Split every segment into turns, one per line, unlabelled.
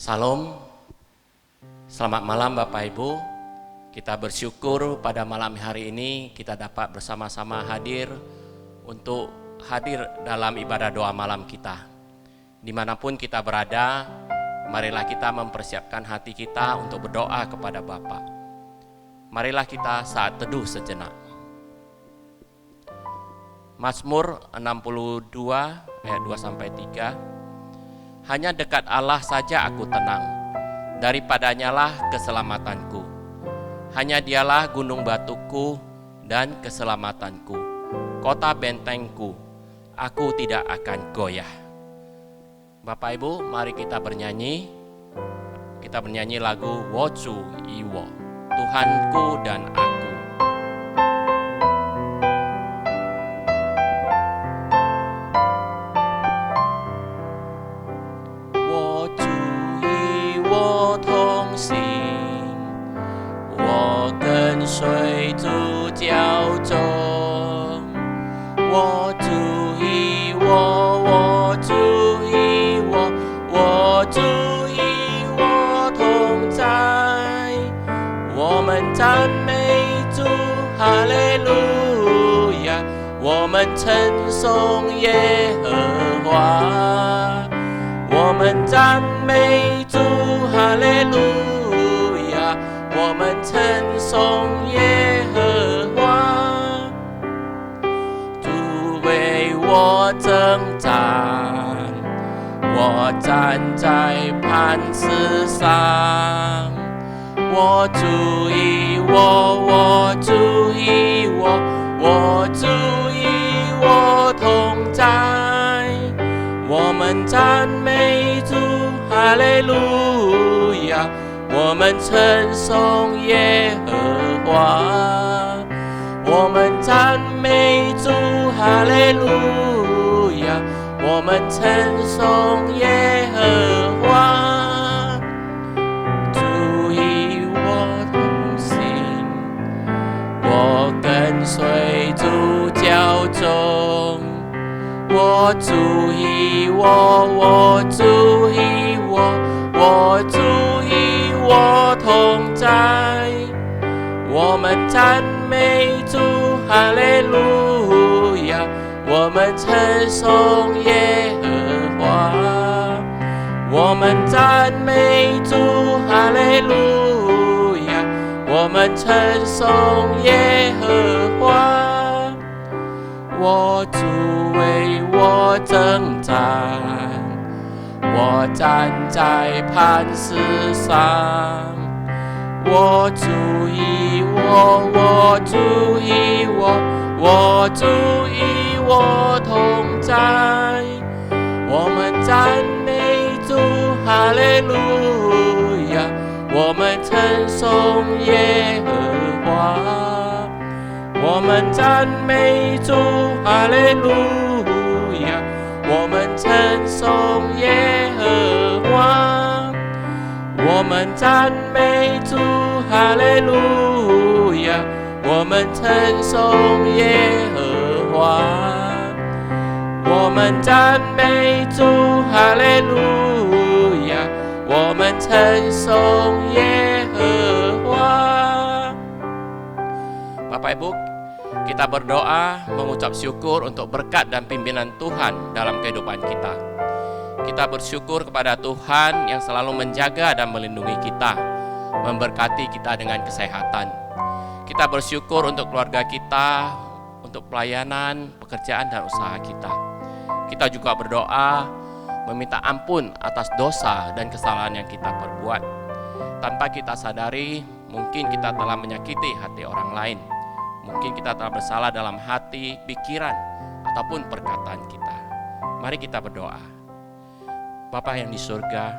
Salam, selamat malam Bapak Ibu. Kita bersyukur pada malam hari ini kita dapat bersama-sama untuk hadir dalam ibadah doa malam kita. Dimanapun kita berada, marilah kita mempersiapkan hati kita untuk berdoa kepada Bapa. Marilah kita saat teduh sejenak. Mazmur 62 ayat 2-3. Hanya dekat Allah saja aku tenang, daripadanya keselamatanku. Hanya dialah gunung batuku dan keselamatanku, kota bentengku, aku tidak akan goyah. Bapak Ibu, mari kita bernyanyi. Kita bernyanyi lagu Wocu Iwo, Tuhanku dan aku.随主教中，我主意我，我主意我，我主意我同在。我们赞美主，哈利路亚！我们称颂耶和华。我们赞美主，哈利路亚！我们称颂耶和华，主为我征战，我站在磐石上。我主意我，我主意我，我主意我同在。我们赞美主，哈利路亚！我们称颂耶和华，我们赞美主，哈利路亚！我们称颂耶和华，主与我同行，我跟随主教中，我主与我，我主与我，我主与我同在。我们赞美主，哈利路亚！我们称颂耶和华，我们赞美主，哈利路亚！我们称颂耶和华，我主为我征战，我站在磐石上。我主与我，我主与我，我主与我同在。我们赞美主，哈利路亚！我们称颂耶和华，我们赞美主，哈利路亚！我们称颂耶和华，我们赞美主，哈利路亚！我们称颂耶和华，我们赞美主，哈利路亚！我们称颂耶和华。Bapak Ibu, kita berdoa mengucap syukur untuk berkat dan pimpinan Tuhan dalam kehidupan kita. Kita bersyukur kepada Tuhan yang selalu menjaga dan melindungi kita, memberkati kita dengan kesehatan. Kita bersyukur untuk keluarga kita, untuk pelayanan, pekerjaan dan usaha kita. Kita juga berdoa meminta ampun atas dosa dan kesalahan yang kita perbuat. Tanpa kita sadari, mungkin kita telah menyakiti hati orang lain. Mungkin kita telah bersalah dalam hati, pikiran, ataupun perkataan kita. Mari kita berdoa. Bapa yang di surga,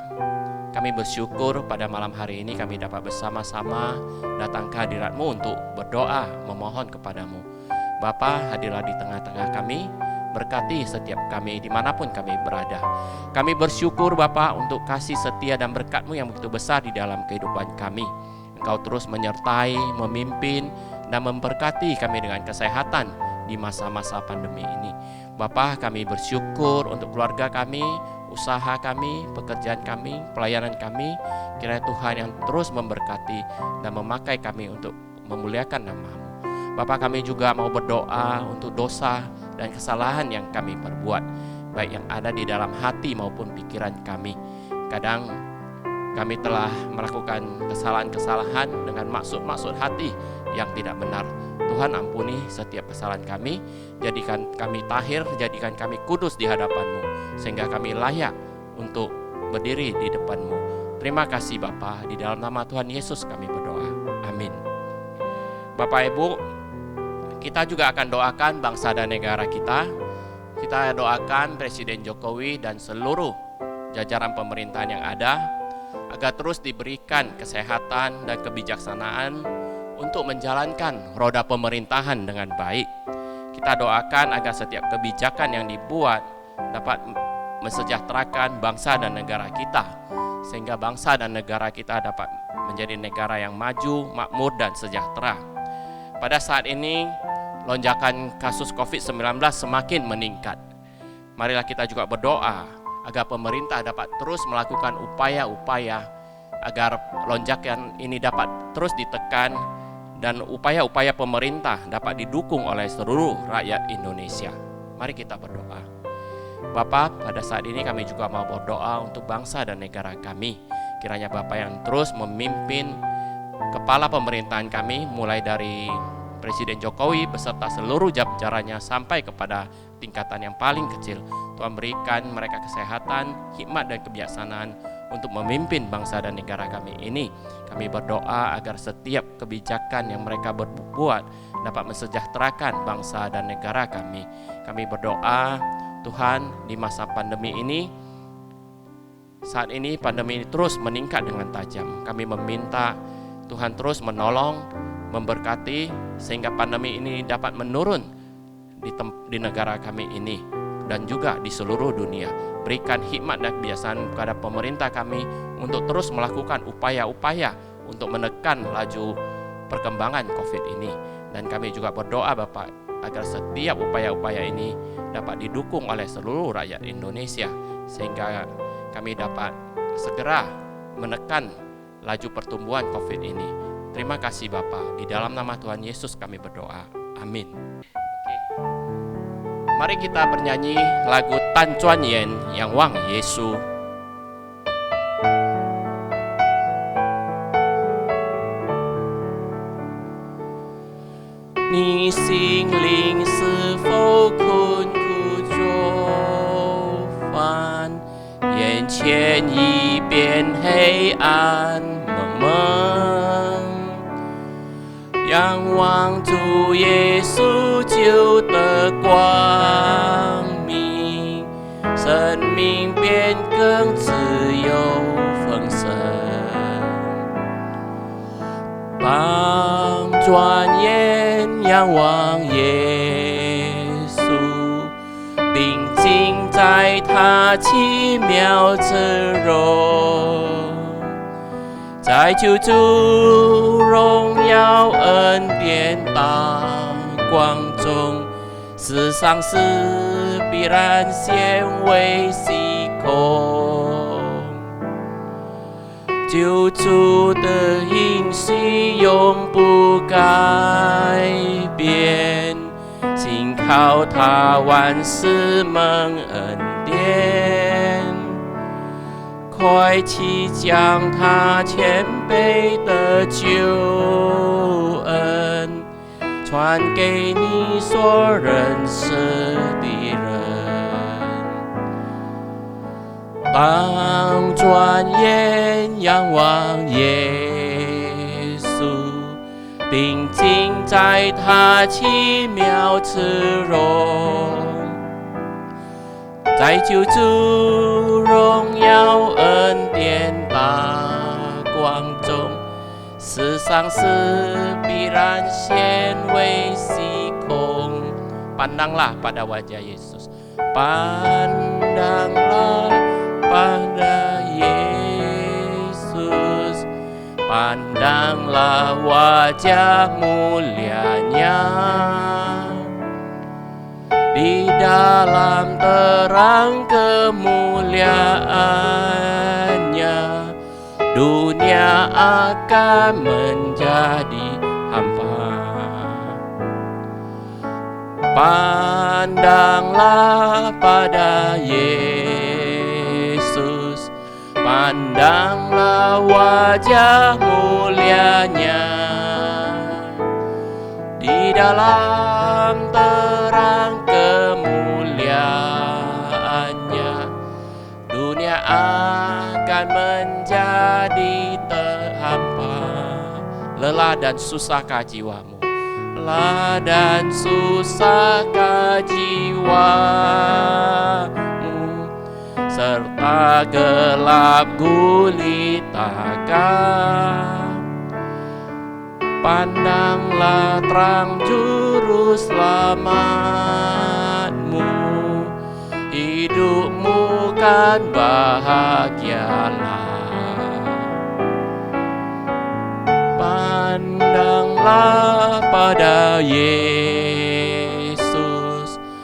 kami bersyukur pada malam hari ini kami dapat bersama-sama datang ke hadirat-Mu untuk berdoa, memohon kepadamu. Bapa, hadirlah di tengah-tengah kami, berkati setiap kami dimanapun kami berada. Kami bersyukur Bapa untuk kasih setia dan berkat-Mu yang begitu besar di dalam kehidupan kami. Engkau terus menyertai, memimpin, dan memberkati kami dengan kesehatan di masa-masa pandemi ini. Bapa, kami bersyukur untuk keluarga kami, usaha kami, pekerjaan kami, pelayanan kami. Kiranya Tuhan yang terus memberkati dan memakai kami untuk memuliakan nama-Mu. Bapa, kami juga mau berdoa untuk dosa dan kesalahan yang kami perbuat, baik yang ada di dalam hati maupun pikiran kami. Kadang kami telah melakukan kesalahan-kesalahan dengan maksud-maksud hati yang tidak benar. Tuhan, ampuni setiap kesalahan kami, jadikan kami tahir, jadikan kami kudus di hadapan-Mu, sehingga kami layak untuk berdiri di depan-Mu. Terima kasih Bapa, di dalam nama Tuhan Yesus kami berdoa. Amin. Bapak Ibu, kita juga akan doakan bangsa dan negara kita. Kita doakan Presiden Jokowi dan seluruh jajaran pemerintahan yang ada agar terus diberikan kesehatan dan kebijaksanaan untuk menjalankan roda pemerintahan dengan baik. Kita doakan agar setiap kebijakan yang dibuat dapat mensejahterakan bangsa dan negara kita, sehingga bangsa dan negara kita dapat menjadi negara yang maju, makmur, dan sejahtera. Pada saat ini, lonjakan kasus COVID-19 semakin meningkat. Marilah kita juga berdoa agar pemerintah dapat terus melakukan upaya-upaya agar lonjakan ini dapat terus ditekan dan upaya-upaya pemerintah dapat didukung oleh seluruh rakyat Indonesia. Mari kita berdoa. Bapa, pada saat ini kami juga mau berdoa untuk bangsa dan negara kami. Kiranya Bapa yang terus memimpin kepala pemerintahan kami, mulai dari Presiden Jokowi beserta seluruh jajarannya sampai kepada tingkatan yang paling kecil. Tuhan berikan mereka kesehatan, hikmat dan kebijaksanaan untuk memimpin bangsa dan negara kami ini. Kami berdoa agar setiap kebijakan yang mereka berbuat dapat mensejahterakan bangsa dan negara kami. Kami berdoa, Tuhan, di masa pandemi ini, saat ini pandemi ini terus meningkat dengan tajam. Kami meminta Tuhan terus menolong, memberkati, sehingga pandemi ini dapat menurun di negara kami ini dan juga di seluruh dunia. Berikan hikmat dan kebiasaan kepada pemerintah kami untuk terus melakukan upaya-upaya untuk menekan laju perkembangan COVID ini. Dan kami juga berdoa Bapak agar setiap upaya-upaya ini dapat didukung oleh seluruh rakyat Indonesia, sehingga kami dapat segera menekan laju pertumbuhan COVID ini. Terima kasih Bapa, di dalam nama Tuhan Yesus kami berdoa. Amin. Oke. Mari kita bernyanyi lagu Tan Chuan Yen yang Wang Yesu. Ni xing ling si fou kun ku zhou fan, yan qian yi bian hei an meng meng. 仰望主耶稣救的光明，生命变更自由丰盛。帮转眼仰望耶稣，定睛在他奇妙慈容。 在救主荣耀恩典大光中，世上事必然显为虚空。救主的应许永不改变，信靠他万事蒙恩典。 快去将他谦卑的救恩传给你所认识的人。当转眼仰望耶稣，定睛在他奇妙慈容。 在救主荣耀恩典大光中，世上事必然显为虚空。Pandanglah pada wajah Yesus. Pandanglah pada Yesus. Pandanglah wajah mulianya. Di di dalam terang kemuliaannya, dunia akan menjadi hampa. Pandanglah pada Yesus, pandanglah wajah mulianya, di dalam terang kemuliaannya, dunia akan menjadi terhampa. Lelah dan susahkah jiwamu? Lelah dan susahkah jiwamu, serta gelap gulitakah? Pandanglah terang juru selamatmu, hidupmu kan bahagialah. Pandanglah pada Yesus,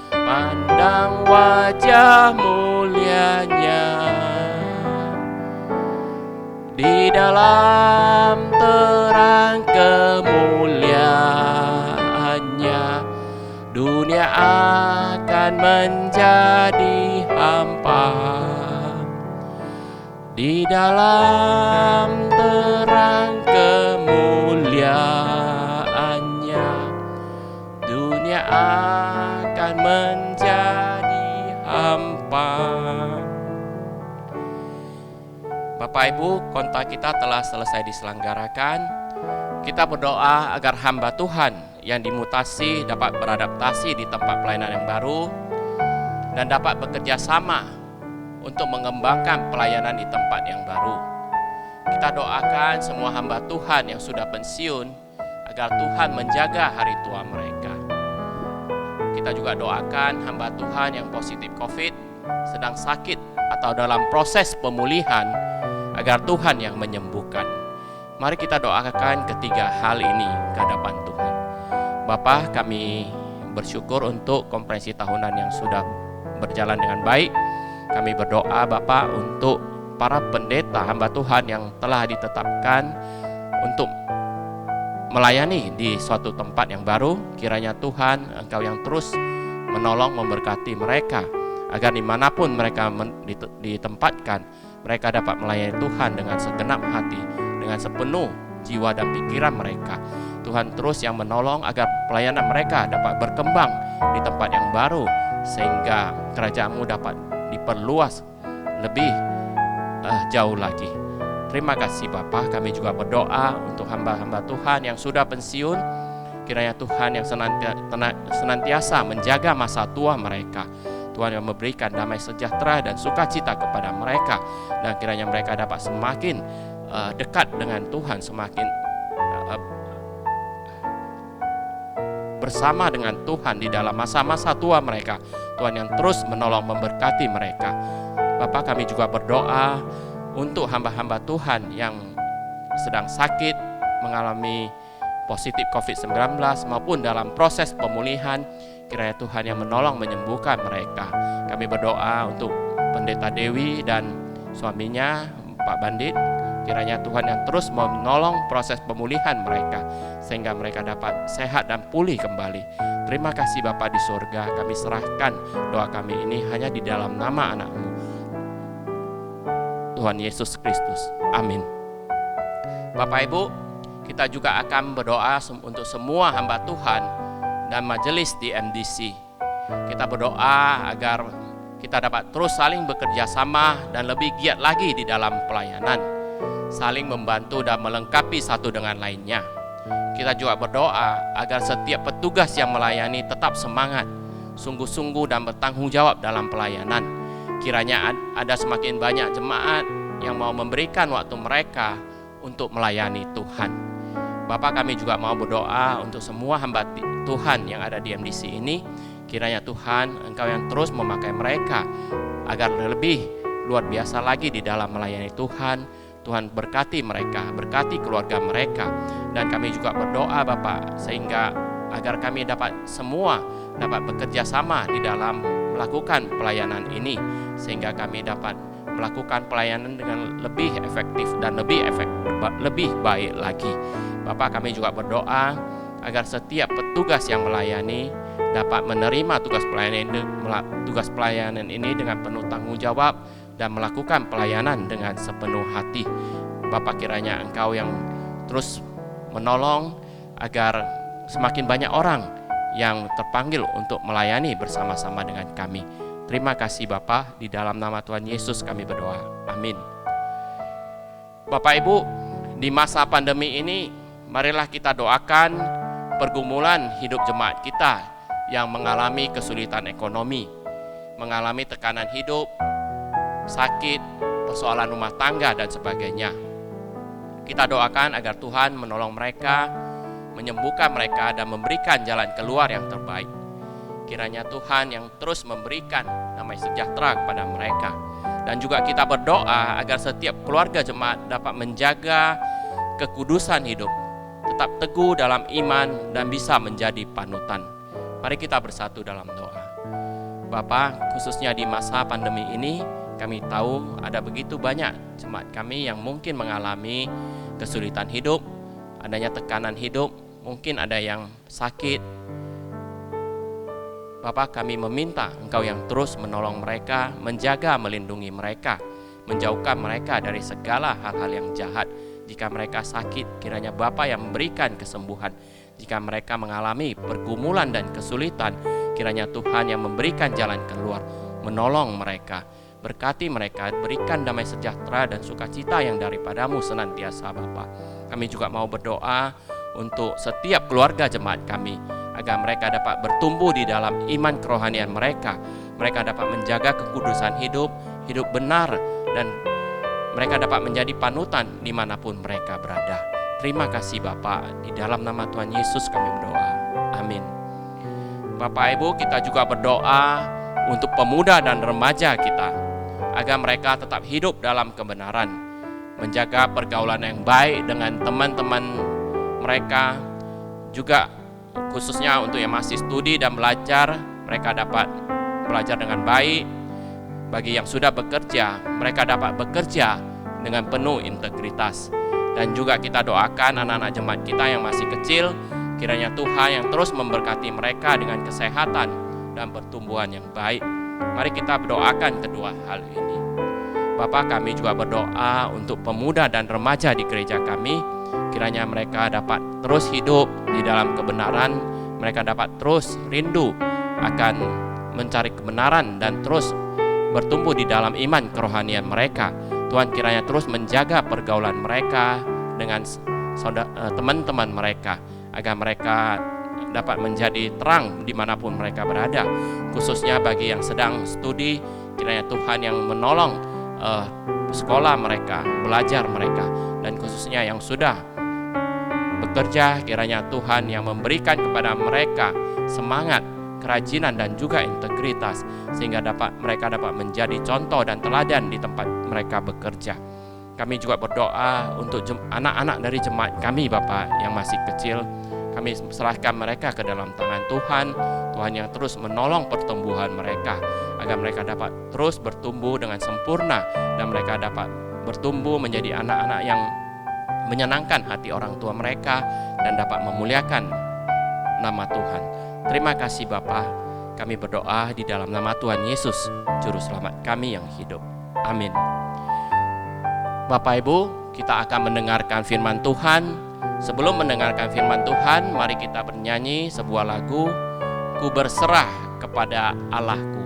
pandang wajah mulianya, di dalam terang kemuliaannya, dunia akan menjadi hampa. Di dalam terang kemuliaannya, dunia akan menjadi hampa. Bapak Ibu, kontak kita telah selesai diselenggarakan. Kita berdoa agar hamba Tuhan yang dimutasi dapat beradaptasi di tempat pelayanan yang baru dan dapat bekerja sama untuk mengembangkan pelayanan di tempat yang baru. Kita doakan semua hamba Tuhan yang sudah pensiun agar Tuhan menjaga hari tua mereka. Kita juga doakan hamba Tuhan yang positif COVID, sedang sakit atau dalam proses pemulihan, agar Tuhan yang menyembuhkan. Mari kita doakan ketiga hal ini ke hadapan Tuhan. Bapa, kami bersyukur untuk konferensi tahunan yang sudah berjalan dengan baik. Kami berdoa Bapa untuk para pendeta hamba Tuhan yang telah ditetapkan untuk melayani di suatu tempat yang baru. Kiranya Tuhan, Engkau yang terus menolong memberkati mereka, agar dimanapun mereka ditempatkan, mereka dapat melayani Tuhan dengan segenap hati, dengan sepenuh jiwa dan pikiran mereka. Tuhan terus yang menolong agar pelayanan mereka dapat berkembang di tempat yang baru, sehingga kerajaan-Mu dapat diperluas lebih jauh lagi. Terima kasih Bapa. Kami juga berdoa untuk hamba-hamba Tuhan yang sudah pensiun. Kiranya Tuhan yang senantiasa menjaga masa tua mereka. Tuhan yang memberikan damai sejahtera dan sukacita kepada mereka, dan kiranya mereka dapat semakin dekat dengan Tuhan, semakin bersama dengan Tuhan di dalam masa-masa tua mereka. Tuhan yang terus menolong memberkati mereka. Bapa, kami juga berdoa untuk hamba-hamba Tuhan yang sedang sakit, mengalami positif COVID-19 maupun dalam proses pemulihan. Kiranya Tuhan yang menolong menyembuhkan mereka. Kami berdoa untuk Pendeta Dewi dan suaminya Pak Bandit. Kiranya Tuhan yang terus menolong proses pemulihan mereka, sehingga mereka dapat sehat dan pulih kembali. Terima kasih Bapa di surga. Kami serahkan doa kami ini hanya di dalam nama anak-Mu, Tuhan Yesus Kristus. Amin. Bapak Ibu, kita juga akan berdoa untuk semua hamba Tuhan dan majelis di MDC. Kita berdoa agar kita dapat terus saling bekerja sama dan lebih giat lagi di dalam pelayanan, saling membantu dan melengkapi satu dengan lainnya. Kita juga berdoa agar setiap petugas yang melayani tetap semangat, sungguh-sungguh dan bertanggung jawab dalam pelayanan. Kiranya ada semakin banyak jemaat yang mau memberikan waktu mereka untuk melayani Tuhan. Bapak, kami juga mau berdoa untuk semua hamba Tuhan yang ada di MDC ini. Kiranya Tuhan, Engkau yang terus memakai mereka agar lebih luar biasa lagi di dalam melayani Tuhan. Tuhan berkati mereka, berkati keluarga mereka. Dan kami juga berdoa Bapak, sehingga agar kami dapat semua dapat bekerja sama di dalam melakukan pelayanan ini, sehingga kami dapat melakukan pelayanan dengan lebih efektif dan lebih baik lagi. Bapak, kami juga berdoa agar setiap petugas yang melayani dapat menerima tugas pelayanan ini dengan penuh tanggung jawab dan melakukan pelayanan dengan sepenuh hati. Bapak, kiranya Engkau yang terus menolong agar semakin banyak orang yang terpanggil untuk melayani bersama-sama dengan kami. Terima kasih Bapa, di dalam nama Tuhan Yesus kami berdoa. Amin. Bapak Ibu, di masa pandemi ini, marilah kita doakan pergumulan hidup jemaat kita yang mengalami kesulitan ekonomi, mengalami tekanan hidup, sakit, persoalan rumah tangga, dan sebagainya. Kita doakan agar Tuhan menolong mereka, menyembuhkan mereka, dan memberikan jalan keluar yang terbaik. Kiranya Tuhan yang terus memberikan damai sejahtera kepada mereka. Dan juga kita berdoa agar setiap keluarga jemaat dapat menjaga kekudusan hidup, tetap teguh dalam iman, dan bisa menjadi panutan. Mari kita bersatu dalam doa. Bapa, khususnya di masa pandemi ini, kami tahu ada begitu banyak jemaat kami yang mungkin mengalami kesulitan hidup, adanya tekanan hidup, mungkin ada yang sakit. Bapak, kami meminta Engkau yang terus menolong mereka, menjaga, melindungi mereka, menjauhkan mereka dari segala hal-hal yang jahat. Jika mereka sakit, kiranya Bapa yang memberikan kesembuhan. Jika mereka mengalami pergumulan dan kesulitan, kiranya Tuhan yang memberikan jalan keluar, menolong mereka. Berkati mereka, berikan damai sejahtera dan sukacita yang daripadamu senantiasa Bapa. Kami juga mau berdoa untuk setiap keluarga jemaat kami, agar mereka dapat bertumbuh di dalam iman kerohanian mereka. Mereka dapat menjaga kekudusan hidup, hidup benar, dan mereka dapat menjadi panutan dimanapun mereka berada. Terima kasih Bapa, di dalam nama Tuhan Yesus kami berdoa. Amin. Bapak Ibu, kita juga berdoa untuk pemuda dan remaja kita, agar mereka tetap hidup dalam kebenaran, menjaga pergaulan yang baik dengan teman-teman mereka, juga khususnya untuk yang masih studi dan belajar, mereka dapat belajar dengan baik. Bagi yang sudah bekerja, mereka dapat bekerja dengan penuh integritas. Dan juga kita doakan anak-anak jemaat kita yang masih kecil, kiranya Tuhan yang terus memberkati mereka dengan kesehatan dan pertumbuhan yang baik. Mari kita berdoakan kedua hal ini. Bapak, kami juga berdoa untuk pemuda dan remaja di gereja kami, kiranya mereka dapat terus hidup di dalam kebenaran, mereka dapat terus rindu akan mencari kebenaran dan terus bertumbuh di dalam iman kerohanian mereka. Tuhan kiranya terus menjaga pergaulan mereka dengan teman-teman mereka, agar mereka dapat menjadi terang dimanapun mereka berada. Khususnya bagi yang sedang studi, kiranya Tuhan yang menolong sekolah mereka, belajar mereka, dan khususnya yang sudah bekerja, kiranya Tuhan yang memberikan kepada mereka semangat, kerajinan, dan juga integritas, sehingga mereka dapat menjadi contoh dan teladan di tempat mereka bekerja. Kami juga berdoa untuk anak-anak dari jemaat kami Bapak yang masih kecil. Kami serahkan mereka ke dalam tangan Tuhan. Tuhan yang terus menolong pertumbuhan mereka, agar mereka dapat terus bertumbuh dengan sempurna, dan mereka dapat bertumbuh menjadi anak-anak yang menyenangkan hati orang tua mereka dan dapat memuliakan nama Tuhan. Terima kasih Bapa. Kami berdoa di dalam nama Tuhan Yesus, Juru Selamat kami yang hidup. Amin. Bapak Ibu, kita akan mendengarkan firman Tuhan. Sebelum mendengarkan firman Tuhan, mari kita bernyanyi sebuah lagu, Ku Berserah Kepada Allahku.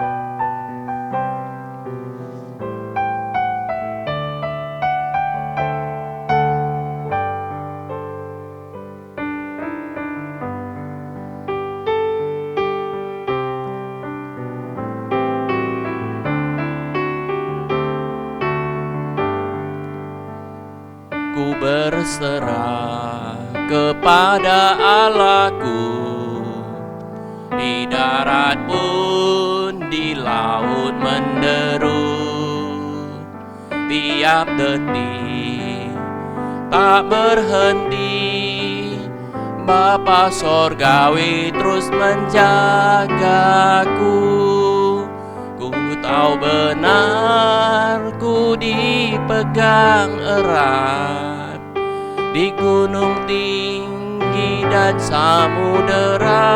Ku berserah kepada Allahku, di darat pun di laut menderu, tiap detik tak berhenti Bapa sorgawi terus menjagaku. Ku tahu benar ku dipegang erat di gunung tinggi dan samudera,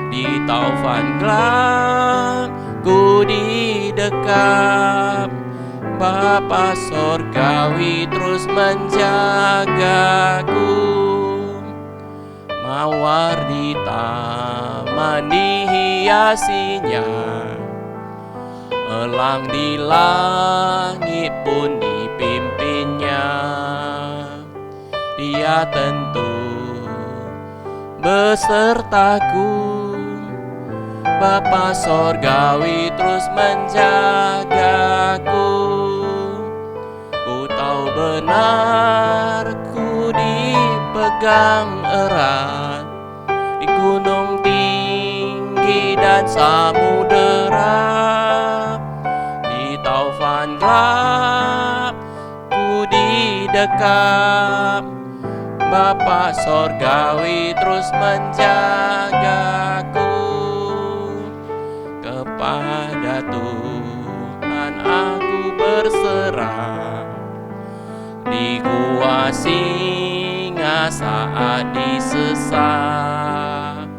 di taufan gelap ku didekap. Bapa sorgawi terus menjagaku. Mawar di taman dihiasinya, elang di langit pun dipimpinnya. Dia tentu besertaku. Bapa sorgawi terus menjagaku. Ku tahu benar ku dipegang erat di gunung tinggi dan samudera, di taufan gelap ku didekap. Bapa sorgawi terus menjagaku. Kepada Tuhan aku berserah, di gua singa saat disesat,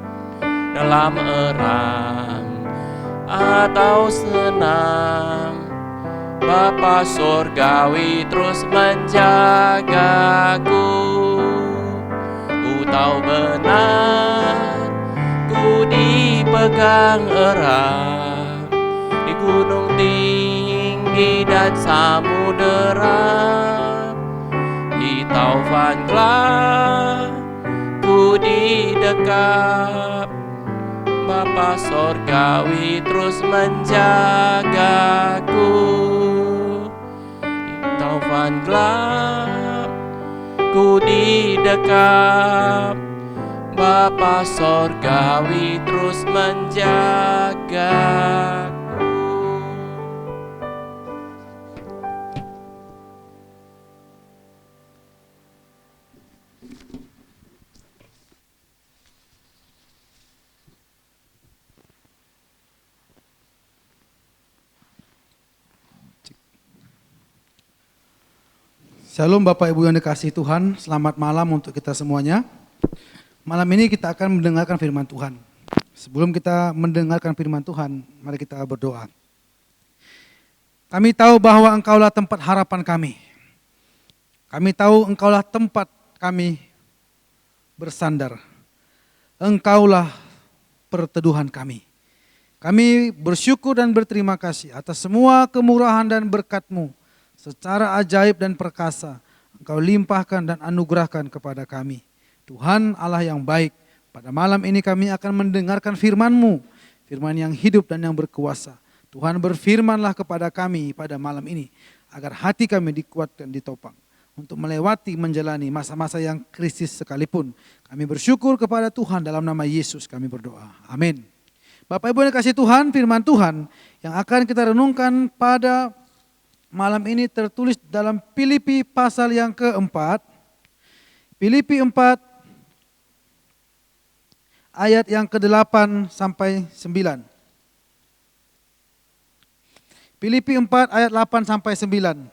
dalam erang atau senang. Bapa sorgawi terus menjagaku. Ku tahu benar ku dipegang erat di gunung tinggi dan samudera, di taufan gelap ku didekap. Bapa sorgawi terus menjagaku. Di taufan gelap ku didekap. Bapa sorgawi terus menjagaku.
Shalom Bapak Ibu yang dikasihi Tuhan, selamat malam untuk kita semuanya. Malam ini kita akan mendengarkan firman Tuhan. Sebelum kita mendengarkan firman Tuhan, mari kita berdoa. Kami tahu bahwa Engkaulah tempat harapan kami. Kami tahu Engkaulah tempat kami bersandar. Engkaulah perteduhan kami. Kami bersyukur dan berterima kasih atas semua kemurahan dan berkat-Mu. Secara ajaib dan perkasa Engkau limpahkan dan anugerahkan kepada kami. Tuhan Allah yang baik, pada malam ini kami akan mendengarkan firman-Mu, firman yang hidup dan yang berkuasa. Tuhan berfirmanlah kepada kami pada malam ini, agar hati kami dikuatkan, ditopang, untuk melewati menjalani masa-masa yang krisis sekalipun. Kami bersyukur kepada Tuhan, dalam nama Yesus kami berdoa. Amin. Bapak Ibu yang kasih Tuhan, firman Tuhan yang akan kita renungkan pada malam ini tertulis dalam Filipi pasal yang keempat. Filipi 4 ayat yang ke-8 sampai 9. Filipi 4 ayat 8 sampai 9.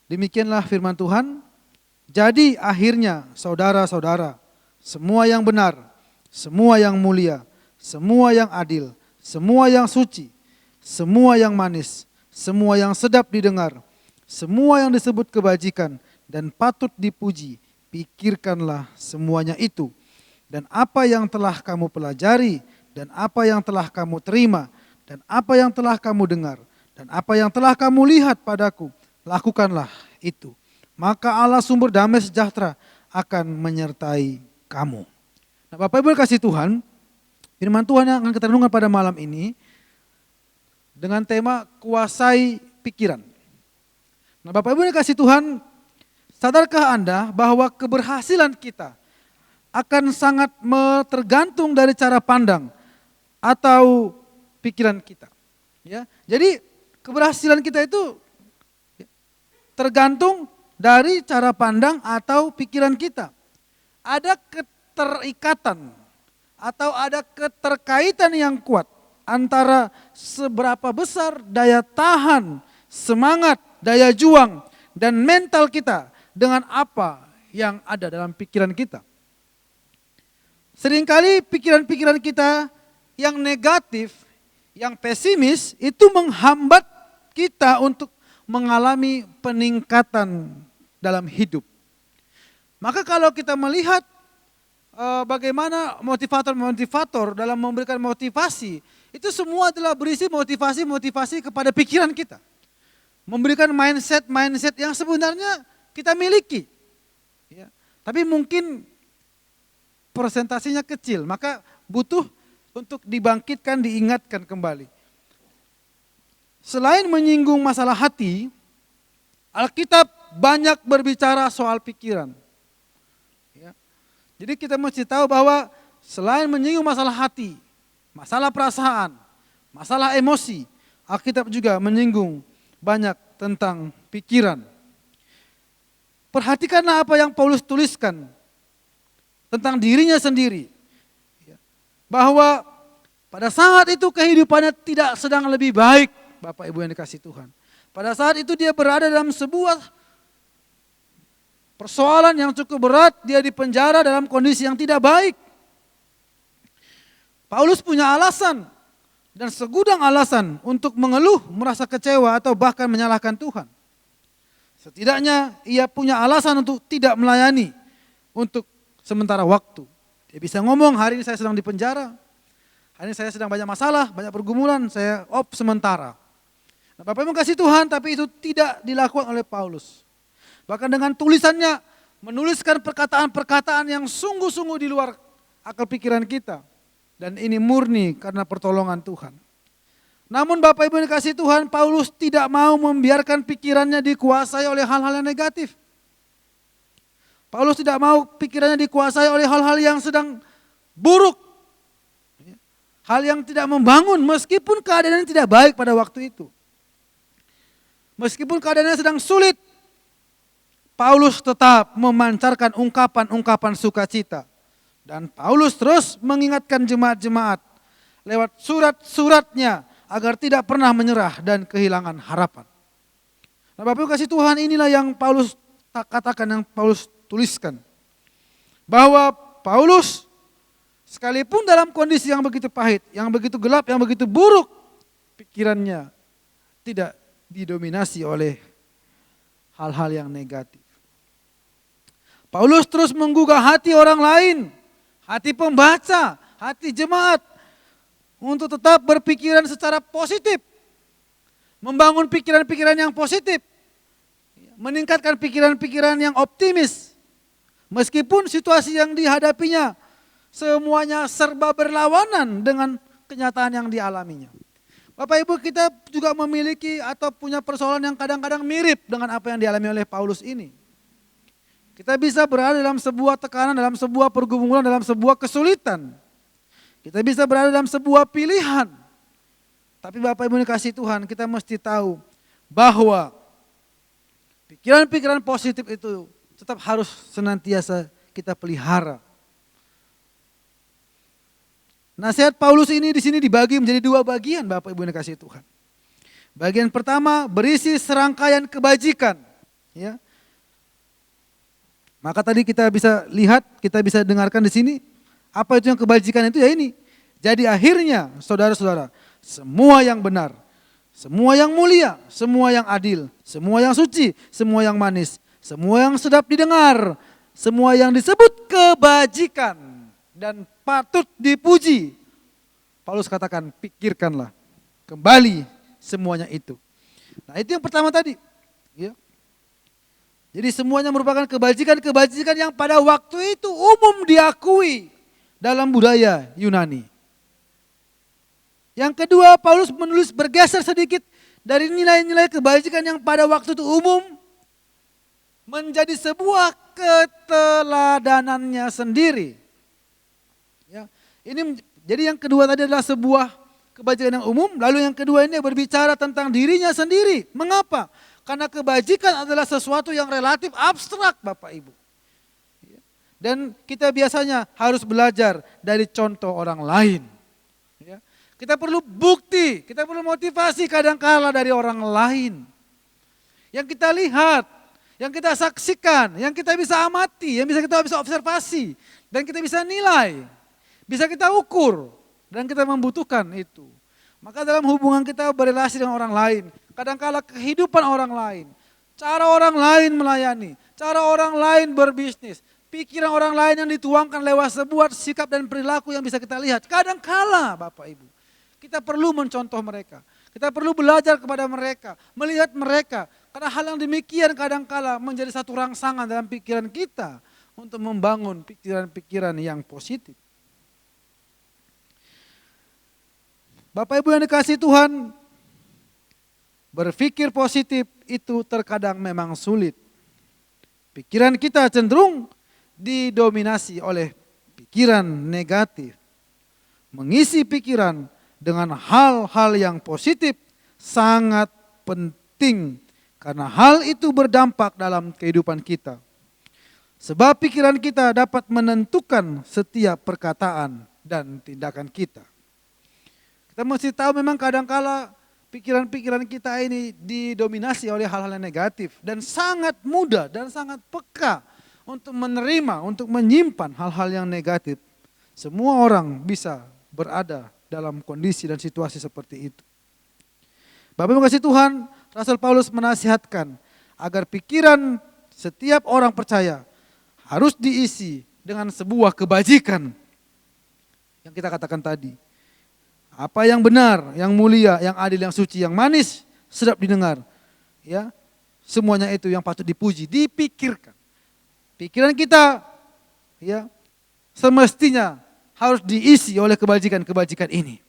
Demikianlah firman Tuhan. Jadi akhirnya saudara-saudara, semua yang benar, semua yang mulia, semua yang adil, semua yang suci, semua yang manis, semua yang sedap didengar, semua yang disebut kebajikan dan patut dipuji, pikirkanlah semuanya itu. Dan apa yang telah kamu pelajari, dan apa yang telah kamu terima, dan apa yang telah kamu dengar, dan apa yang telah kamu lihat padaku, lakukanlah itu. Maka Allah sumber damai sejahtera akan menyertai kamu. Nah, Bapak Ibu kasih Tuhan, firman Tuhan yang akan kita renungkan pada malam ini dengan tema kuasai pikiran. Nah, Bapak Ibu yang kasih Tuhan, sadarkah Anda bahwa keberhasilan kita akan sangat tergantung dari cara pandang atau pikiran kita. Ya, jadi keberhasilan kita itu tergantung dari cara pandang atau pikiran kita. Ada keterikatan atau ada keterkaitan yang kuat antara seberapa besar daya tahan, semangat, daya juang, dan mental kita dengan apa yang ada dalam pikiran kita. Seringkali pikiran-pikiran kita yang negatif, yang pesimis itu menghambat kita untuk mengalami peningkatan dalam hidup. Maka kalau kita melihat bagaimana motivator-motivator dalam memberikan motivasi, itu semua adalah berisi motivasi-motivasi kepada pikiran kita. Memberikan mindset yang sebenarnya kita miliki. Ya. Tapi mungkin persentasinya kecil, maka butuh untuk dibangkitkan, diingatkan kembali. Selain menyinggung masalah hati, Alkitab banyak berbicara soal pikiran. Ya. Jadi kita mesti tahu bahwa selain menyinggung masalah hati, masalah perasaan, masalah emosi, Alkitab juga menyinggung banyak tentang pikiran. Perhatikanlah apa yang Paulus tuliskan tentang dirinya sendiri. Bahwa pada saat itu kehidupannya tidak sedang lebih baik, Bapak Ibu yang dikasihi Tuhan. Pada saat itu dia berada dalam sebuah persoalan yang cukup berat, dia dipenjara dalam kondisi yang tidak baik. Paulus punya alasan dan segudang alasan untuk mengeluh, merasa kecewa atau bahkan menyalahkan Tuhan. Setidaknya ia punya alasan untuk tidak melayani untuk sementara waktu. Dia bisa ngomong, hari ini saya sedang di penjara, hari ini saya sedang banyak masalah, banyak pergumulan, saya off sementara. Nah, Bapak Ibu kasih Tuhan, tapi itu tidak dilakukan oleh Paulus. Bahkan dengan tulisannya menuliskan perkataan-perkataan yang sungguh-sungguh di luar akal pikiran kita. Dan ini murni karena pertolongan Tuhan. Namun Bapak Ibu dikasih Tuhan, Paulus tidak mau membiarkan pikirannya dikuasai oleh hal-hal yang negatif. Paulus tidak mau pikirannya dikuasai oleh hal-hal yang sedang buruk. Hal yang tidak membangun meskipun keadaannya tidak baik pada waktu itu. Meskipun keadaannya sedang sulit, Paulus tetap memancarkan ungkapan-ungkapan sukacita. Dan Paulus terus mengingatkan jemaat-jemaat lewat surat-suratnya agar tidak pernah menyerah dan kehilangan harapan. Nah, Bapak Ibu kasih Tuhan, inilah yang Paulus katakan, yang Paulus tuliskan. Bahwa Paulus sekalipun dalam kondisi yang begitu pahit, yang begitu gelap, yang begitu buruk, pikirannya tidak didominasi oleh hal-hal yang negatif. Paulus terus menggugah hati orang lain, hati pembaca, hati jemaat untuk tetap berpikiran secara positif. Membangun pikiran-pikiran yang positif. Meningkatkan pikiran-pikiran yang optimis. Meskipun situasi yang dihadapinya semuanya serba berlawanan dengan kenyataan yang dialaminya. Bapak Ibu, kita juga memiliki atau punya persoalan yang kadang-kadang mirip dengan apa yang dialami oleh Paulus ini. Kita bisa berada dalam sebuah tekanan, dalam sebuah pergumulan, dalam sebuah kesulitan. Kita bisa berada dalam sebuah pilihan. Tapi Bapak Ibu dikasih Tuhan, kita mesti tahu bahwa pikiran-pikiran positif itu tetap harus senantiasa kita pelihara. Nasihat Paulus ini di sini dibagi menjadi dua bagian, Bapak Ibu yang dikasihi Tuhan. Bagian pertama berisi serangkaian kebajikan, ya. Maka tadi kita bisa lihat, kita bisa dengarkan di sini, apa itu yang kebajikan itu, ya ini. Jadi akhirnya, saudara-saudara, semua yang benar, semua yang mulia, semua yang adil, semua yang suci, semua yang manis, semua yang sedap didengar, semua yang disebut kebajikan dan patut dipuji. Paulus katakan, pikirkanlah kembali semuanya itu. Nah, itu yang pertama tadi. Ya. Jadi semuanya merupakan kebajikan-kebajikan yang pada waktu itu umum diakui dalam budaya Yunani. Yang kedua, Paulus menulis bergeser sedikit dari nilai-nilai kebajikan yang pada waktu itu umum menjadi sebuah keteladanannya sendiri. Ya, ini jadi yang kedua tadi adalah sebuah kebajikan yang umum, lalu yang kedua ini berbicara tentang dirinya sendiri. Mengapa? Karena kebajikan adalah sesuatu yang relatif abstrak Bapak Ibu. Dan kita biasanya harus belajar dari contoh orang lain. Kita perlu bukti, kita perlu motivasi kadangkala dari orang lain. Yang kita lihat, yang kita saksikan, yang kita bisa amati, yang kita bisa observasi. Dan kita bisa nilai, bisa kita ukur. Dan kita membutuhkan itu. Maka dalam hubungan kita berrelasi dengan orang lain, kadangkala kehidupan orang lain, cara orang lain melayani, cara orang lain berbisnis, pikiran orang lain yang dituangkan lewat sebuah sikap dan perilaku yang bisa kita lihat. Kadangkala Bapak Ibu, kita perlu mencontoh mereka. Kita perlu belajar kepada mereka, melihat mereka. Karena hal yang demikian kadangkala menjadi satu rangsangan dalam pikiran kita untuk membangun pikiran-pikiran yang positif. Bapak Ibu yang dikasihi Tuhan, berpikir positif itu terkadang memang sulit. Pikiran kita cenderung didominasi oleh pikiran negatif. Mengisi pikiran dengan hal-hal yang positif sangat penting karena hal itu berdampak dalam kehidupan kita. Sebab pikiran kita dapat menentukan setiap perkataan dan tindakan kita. Kita mesti tahu memang kadangkala pikiran-pikiran kita ini didominasi oleh hal-hal yang negatif dan sangat mudah dan sangat peka untuk menerima, untuk menyimpan hal-hal yang negatif. Semua orang bisa berada dalam kondisi dan situasi seperti itu. Bapak Ibu kasih Tuhan, Rasul Paulus menasihatkan agar pikiran setiap orang percaya harus diisi dengan sebuah kebajikan yang kita katakan tadi. Apa yang benar, yang mulia, yang adil, yang suci, yang manis, sedap didengar. Ya, semuanya itu yang patut dipuji, dipikirkan. Pikiran kita ya semestinya harus diisi oleh kebajikan-kebajikan ini.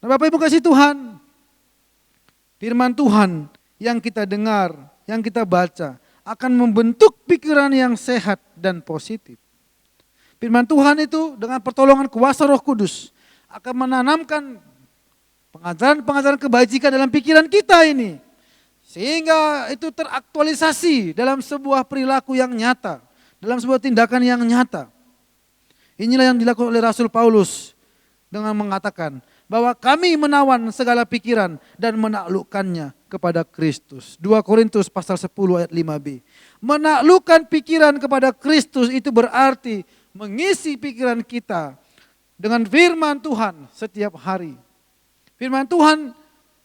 Nah, Bapak Ibu kasih Tuhan, firman Tuhan yang kita dengar, yang kita baca akan membentuk pikiran yang sehat dan positif. Firman Tuhan itu dengan pertolongan kuasa Roh Kudus akan menanamkan pengajaran-pengajaran kebajikan dalam pikiran kita ini. Sehingga itu teraktualisasi dalam sebuah perilaku yang nyata, dalam sebuah tindakan yang nyata. Inilah yang dilakukan oleh Rasul Paulus dengan mengatakan bahwa kami menawan segala pikiran dan menaklukkannya kepada Kristus. 2 Korintus pasal 10 ayat 5b. Menaklukkan pikiran kepada Kristus itu berarti mengisi pikiran kita dengan firman Tuhan setiap hari. Firman Tuhan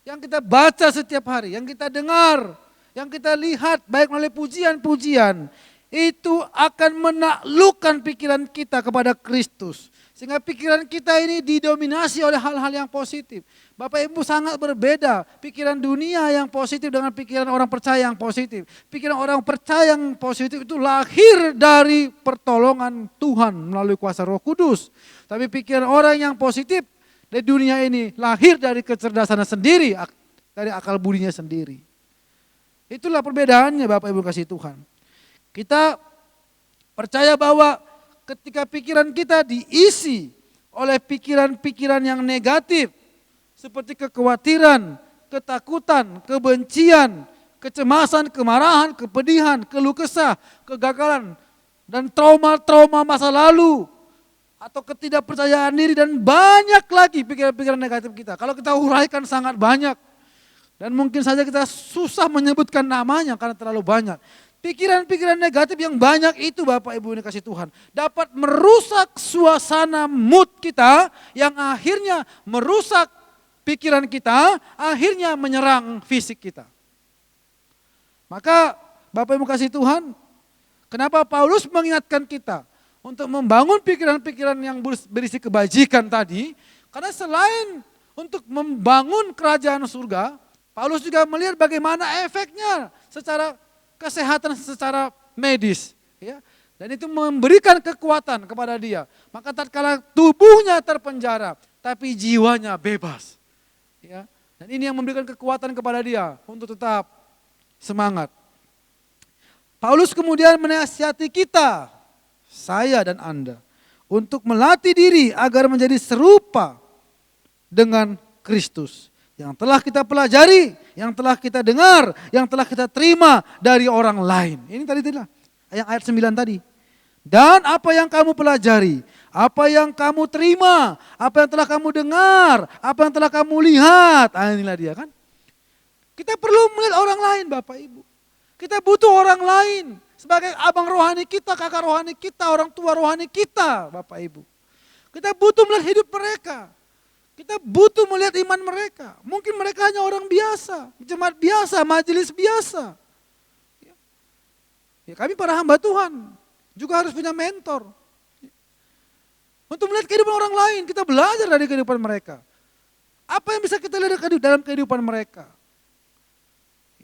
yang kita baca setiap hari, yang kita dengar, yang kita lihat baik melalui pujian-pujian, itu akan menaklukkan pikiran kita kepada Kristus. Sehingga pikiran kita ini didominasi oleh hal-hal yang positif. Bapak Ibu sangat berbeda pikiran dunia yang positif dengan pikiran orang percaya yang positif. Pikiran orang percaya yang positif itu lahir dari pertolongan Tuhan melalui kuasa Roh Kudus. Tapi pikiran orang yang positif di dunia ini lahir dari kecerdasannya sendiri, dari akal budinya sendiri. Itulah perbedaannya Bapak Ibu kasih Tuhan. Kita percaya bahwa ketika pikiran kita diisi oleh pikiran-pikiran yang negatif, seperti kekhawatiran, ketakutan, kebencian, kecemasan, kemarahan, kepedihan, keluh kesah, kegagalan, dan trauma-trauma masa lalu, atau ketidakpercayaan diri, dan banyak lagi pikiran-pikiran negatif kita. Kalau kita uraikan sangat banyak, dan mungkin saja kita susah menyebutkan namanya karena terlalu banyak. Pikiran-pikiran negatif yang banyak itu Bapak Ibu yang dikasih Tuhan dapat merusak suasana mood kita yang akhirnya merusak pikiran kita, akhirnya menyerang fisik kita. Maka Bapak Ibu kasih Tuhan, kenapa Paulus mengingatkan kita untuk membangun pikiran-pikiran yang berisi kebajikan tadi? Karena selain untuk membangun kerajaan surga, Paulus juga melihat bagaimana efeknya secara kesehatan secara medis, ya, dan itu memberikan kekuatan kepada dia. Maka tatkala tubuhnya terpenjara, tapi jiwanya bebas, ya, dan ini yang memberikan kekuatan kepada dia untuk tetap semangat. Paulus kemudian menasihati kita, saya dan Anda, untuk melatih diri agar menjadi serupa dengan Kristus. yang telah kita pelajari, yang telah kita dengar, yang telah kita terima dari orang lain. Ini tadi yang ayat 9 tadi. Dan apa yang kamu pelajari, apa yang kamu terima, apa yang telah kamu dengar, apa yang telah kamu lihat. Inilah dia kan. Kita perlu melihat orang lain Bapak Ibu. Kita butuh orang lain. Sebagai abang rohani kita, kakak rohani kita, orang tua rohani kita Bapak Ibu. Kita butuh melihat hidup mereka. Kita butuh melihat iman mereka. Mungkin mereka hanya orang biasa, jemaat biasa, majelis biasa. Ya, kami para hamba Tuhan juga harus punya mentor. Untuk melihat kehidupan orang lain, kita belajar dari kehidupan mereka. Apa yang bisa kita lihat dalam kehidupan mereka?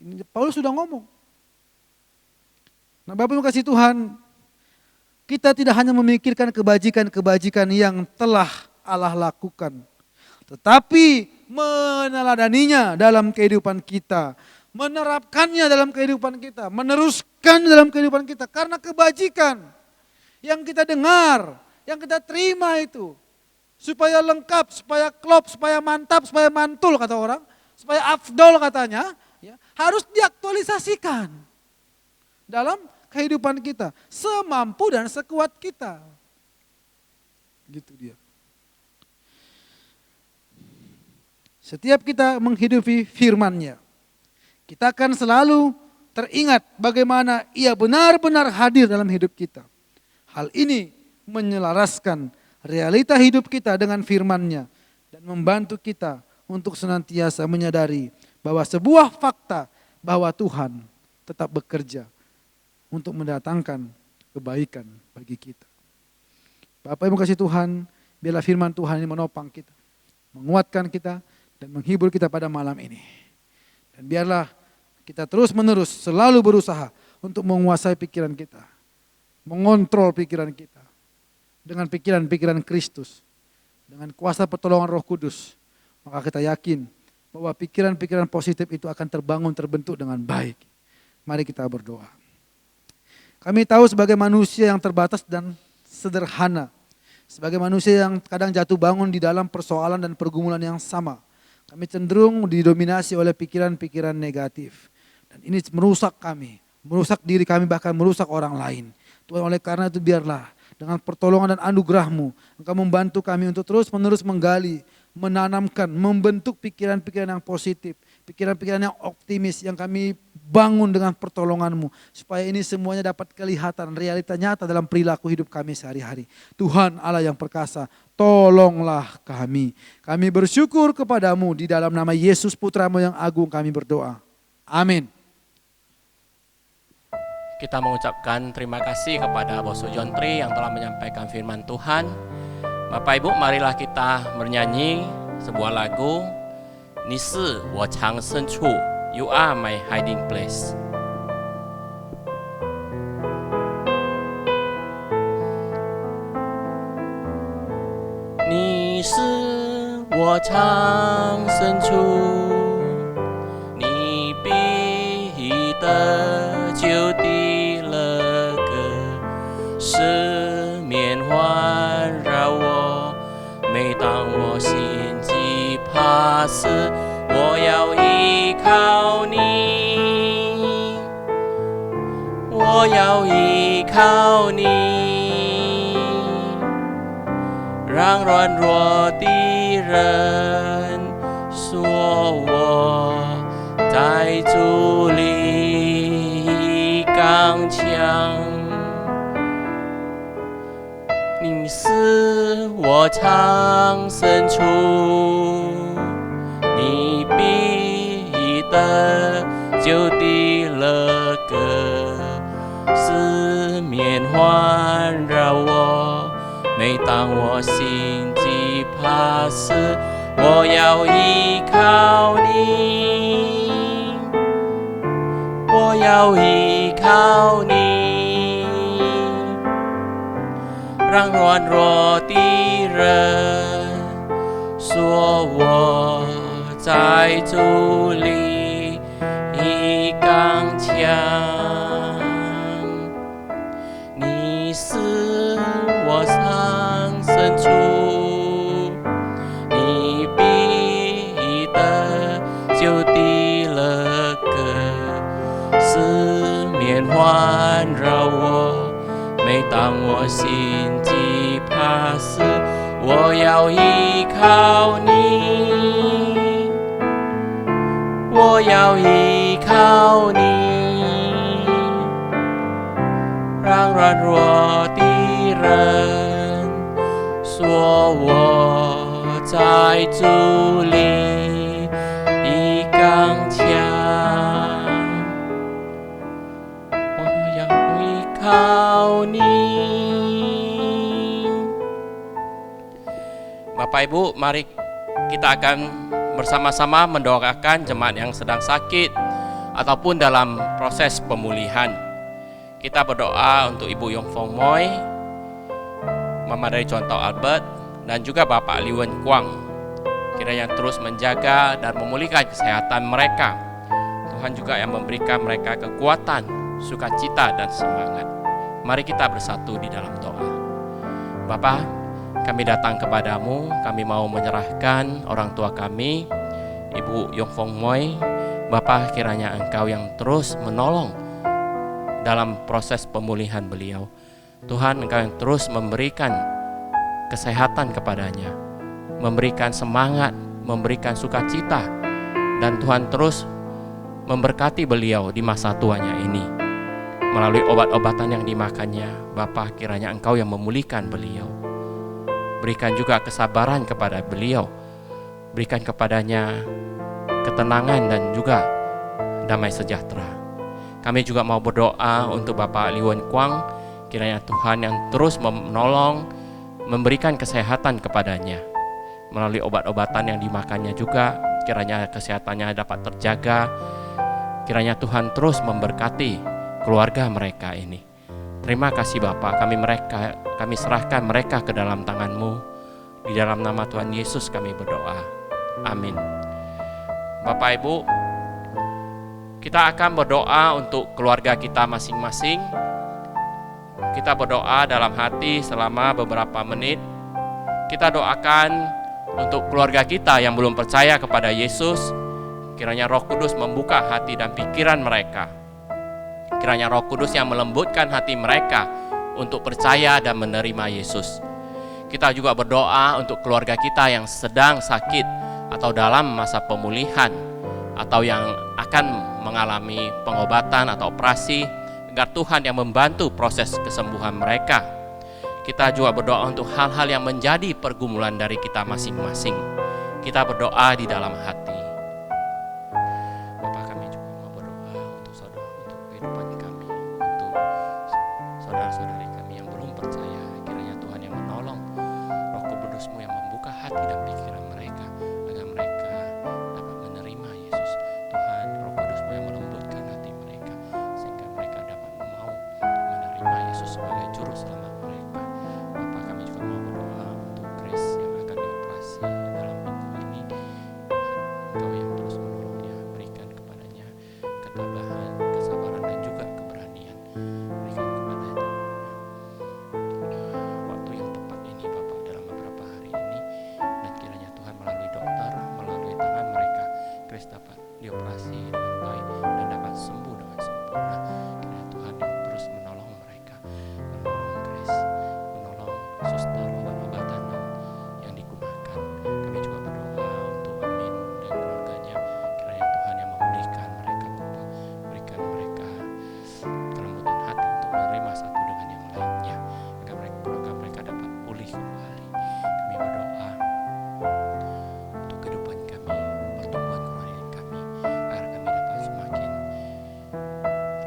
Ini Paulus sudah ngomong. Nah Bapak Ibu kasih Tuhan, kita tidak hanya memikirkan kebajikan-kebajikan yang telah Allah lakukan, tetapi meneladaninya dalam kehidupan kita, menerapkannya dalam kehidupan kita, meneruskan dalam kehidupan kita. Karena kebajikan yang kita dengar, yang kita terima itu, supaya lengkap, supaya klop, supaya mantap, supaya mantul kata orang, supaya afdol katanya, ya, harus diaktualisasikan dalam kehidupan kita, semampu dan sekuat kita. Gitu dia. Setiap kita menghidupi firman-Nya, kita akan selalu teringat bagaimana Ia benar-benar hadir dalam hidup kita. Hal ini menyelaraskan realita hidup kita dengan firman-Nya dan membantu kita untuk senantiasa menyadari bahwa sebuah fakta bahwa Tuhan tetap bekerja untuk mendatangkan kebaikan bagi kita. Bapak Ibu kasih Tuhan, biarlah firman Tuhan ini menopang kita, menguatkan kita, dan menghibur kita pada malam ini. Dan biarlah kita terus menerus selalu berusaha untuk menguasai pikiran kita, mengontrol pikiran kita, dengan pikiran-pikiran Kristus, dengan kuasa pertolongan Roh Kudus, maka kita yakin bahwa pikiran-pikiran positif itu akan terbangun, terbentuk dengan baik. Mari kita berdoa. Kami tahu sebagai manusia yang terbatas dan sederhana, sebagai manusia yang kadang jatuh bangun di dalam persoalan dan pergumulan yang sama, kami cenderung didominasi oleh pikiran-pikiran negatif. Dan ini merusak kami, merusak diri kami, bahkan merusak orang lain. Tuhan, oleh karena itu biarlah dengan pertolongan dan anugerah-Mu, Engkau membantu kami untuk terus menerus menggali, menanamkan, membentuk pikiran-pikiran yang positif, pikiran-pikiran yang optimis yang kami bangun dengan pertolongan-Mu, supaya ini semuanya dapat kelihatan realita nyata dalam perilaku hidup kami sehari-hari. Tuhan Allah yang perkasa, tolonglah kami. Kami bersyukur kepadamu di dalam nama Yesus Putra-Mu yang agung kami berdoa. Amin.
Kita mengucapkan terima kasih kepada Boso John Tri yang telah menyampaikan firman Tuhan. Bapak Ibu, marilah kita bernyanyi sebuah lagu, Ni si wo chang sen chu, You are my hiding place. Ni是我藏身处，你必得救的乐歌，四面环绕我。每当我心急怕死，我要依靠你，我要依靠你，让软弱的人说我在主里刚强。你是我藏身处，你必得救的乐歌，四面环绕我。每当我心急怕死，我要依靠你，我要依靠你，让软弱的人说我在主里刚强。你是我藏身处，你必得面环绕我，每当我心悸怕死，我要依靠你，我要依靠你，让软弱的人说我在主里已刚强，我要依靠你。Bapak Ibu, mari kita akan bersama-sama mendoakan jemaat yang sedang sakit ataupun dalam proses pemulihan. Kita berdoa untuk Ibu Yong Fong Moy, Mama dari Contoh Albert, dan juga Bapak Li Wen Kwang. Kiranya terus menjaga dan memulihkan kesehatan mereka. Tuhan juga yang memberikan mereka kekuatan, sukacita, dan semangat. Mari kita bersatu di dalam doa. Bapa, kami datang kepadamu, kami mau menyerahkan orang tua kami, Ibu Yong Fong Moy. Bapa, kiranya Engkau yang terus menolong dalam proses pemulihan beliau. Tuhan, Engkau yang terus memberikan kesehatan kepadanya, memberikan semangat, memberikan sukacita, dan Tuhan terus memberkati beliau di masa tuanya ini. Melalui obat-obatan yang dimakannya, Bapa, kiranya Engkau yang memulihkan beliau. Berikan juga kesabaran kepada beliau, berikan kepadanya ketenangan dan juga damai sejahtera. Kami juga mau berdoa untuk Bapak Li Wen Kwang, kiranya Tuhan yang terus menolong, memberikan kesehatan kepadanya. Melalui obat-obatan yang dimakannya juga, kiranya kesehatannya dapat terjaga. Kiranya Tuhan terus memberkati keluarga mereka ini. Terima kasih Bapa, kami serahkan mereka ke dalam tangan-Mu. Di dalam nama Tuhan Yesus kami berdoa. Amin. Bapak Ibu, kita akan berdoa untuk keluarga kita masing-masing. Kita berdoa dalam hati selama beberapa menit. Kita doakan untuk keluarga kita yang belum percaya kepada Yesus. Kiranya Roh Kudus membuka hati dan pikiran mereka. Kiranya Roh Kudus yang melembutkan hati mereka untuk percaya dan menerima Yesus. Kita juga berdoa untuk keluarga kita yang sedang sakit atau dalam masa pemulihan, atau yang akan mengalami pengobatan atau operasi, agar Tuhan yang membantu proses kesembuhan mereka. Kita juga berdoa untuk hal-hal yang menjadi pergumulan dari kita masing-masing. Kita berdoa di dalam hati. Bapak, kami juga mau berdoa untuk saudara, untuk kehidupan kami, untuk saudara-saudari kami yang belum percaya. Kiranya Tuhan yang menolong, Roh Kudus-Mu yang membuka hati dan pikiran mereka, agar mereka dapat menerima Yesus. Tuhan, Roh Kudus-Mu yang melembutkan hati mereka, sehingga mereka dapat mau menerima Yesus sebagai juru selamat mereka. Bapak, kami juga mau berdoa untuk Grace yang akan dioperasi dalam minggu ini. Tuhan, Engkau yang terus menolongnya, berikan kepadanya ketabahan, kesabaran, dan juga keberanian. Berikan kepadanya waktu yang tepat ini Bapak dalam beberapa hari ini, dan kiranya Tuhan melalui dokter, melalui tangan mereka, Grace dapat dioperasi dengan baik dan dapat sembuh dengan sempurna. Kiranya Tuhan yang terus menolong mereka, menolong Grace, menolong suster, obat-obatan yang digunakan. Kami juga berdoa untuk Amin dan keluarganya. Kiranya Tuhan yang memulihkan mereka, Bapa. Berikan mereka kelembutan hati untuk menerima satu dengan yang lainnya, agar keluarga mereka dapat pulih kembali. Kami berdoa untuk kehidupan kami, pertumbuhan kerohanian kami, agar kami dapat semakin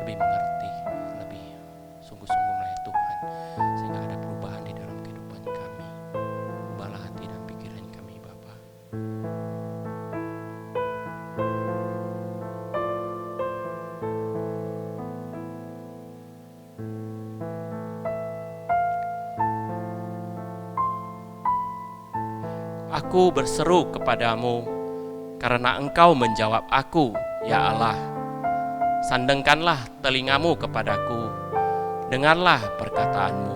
lebih mengerti, lebih sungguh-sungguh melayani Tuhan, sehingga ada perubahan di dalam kehidupan kami. Ubahlah hati dan pikiran kami, Bapa. Aku berseru kepadamu karena Engkau menjawab aku, ya Allah. Sandengkanlah telingamu kepadaku, dengarlah perkataanmu.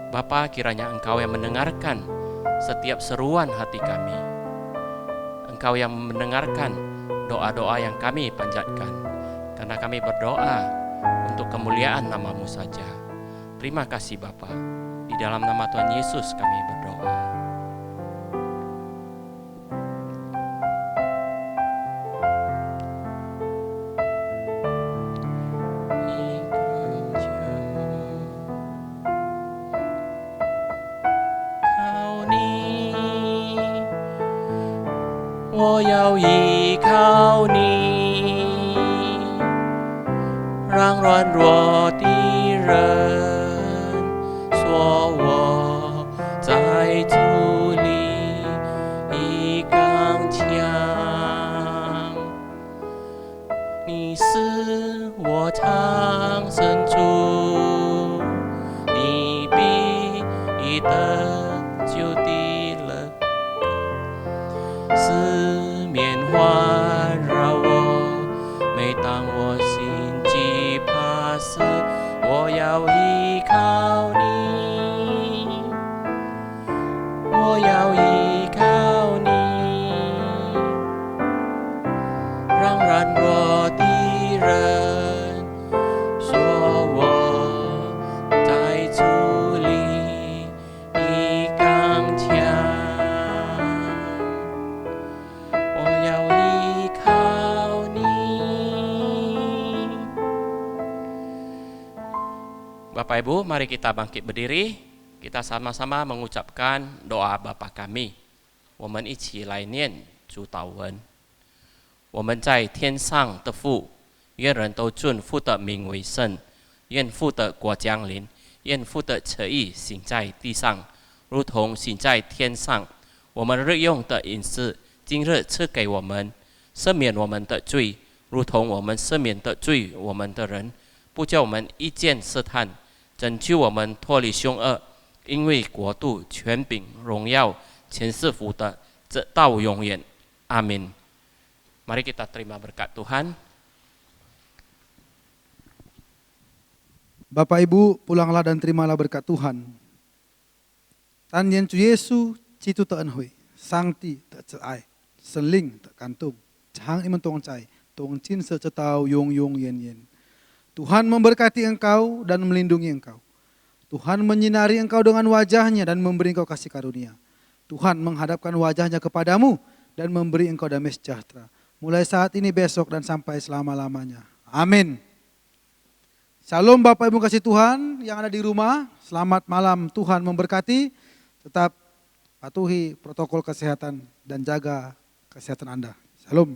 Bapa, kiranya Engkau yang mendengarkan setiap seruan hati kami. Engkau yang mendengarkan doa-doa yang kami panjatkan, karena karena kami berdoa untuk kemuliaan nama-Mu saja. Terima kasih Bapa. Di dalam nama Tuhan Yesus kami berdoa. Kau ni 我要依靠你，让软弱的人说我在主里已刚强。你是我藏身处，你必得救的人。四面环绕我，每当我心惧怕时，我要依靠你，我要依靠你，让软弱的人说我在主里已刚强。Bapak Ibu, mari kita bangkit berdiri. Kita sama-sama mengucapkan doa Bapa kami. 我们一起来念主祷文。我们在天上的父，愿人都尊父的名为圣。愿父的国降临。愿父的旨意行在地上，如同行在天上。我们日用的饮食，今日赐给我们，赦免我们的罪，如同我们赦免的罪我们的人，不叫我们遇见试探。拯救我们脱离凶恶，因为国度、权柄、荣耀，全是父的，直到永远。阿min. Mari kita terima berkat Tuhan.
Bapak Ibu, pulanglah dan terimalah berkat Tuhan. Tan yen Chu Yesu citu te en hui, sang ti te ce ai, seling te kantung, chang imen tong cai, tong chin se cetau yong yong yen yen. Tuhan memberkati engkau dan melindungi engkau. Tuhan menyinari engkau dengan wajahnya dan memberi engkau kasih karunia. Tuhan menghadapkan wajahnya kepadamu dan memberi engkau damai sejahtera. Mulai saat ini, besok, dan sampai selama-lamanya. Amin. Shalom Bapak Ibu kasih Tuhan yang ada di rumah. Selamat malam, Tuhan memberkati. Tetap patuhi protokol kesehatan dan jaga kesehatan Anda. Shalom.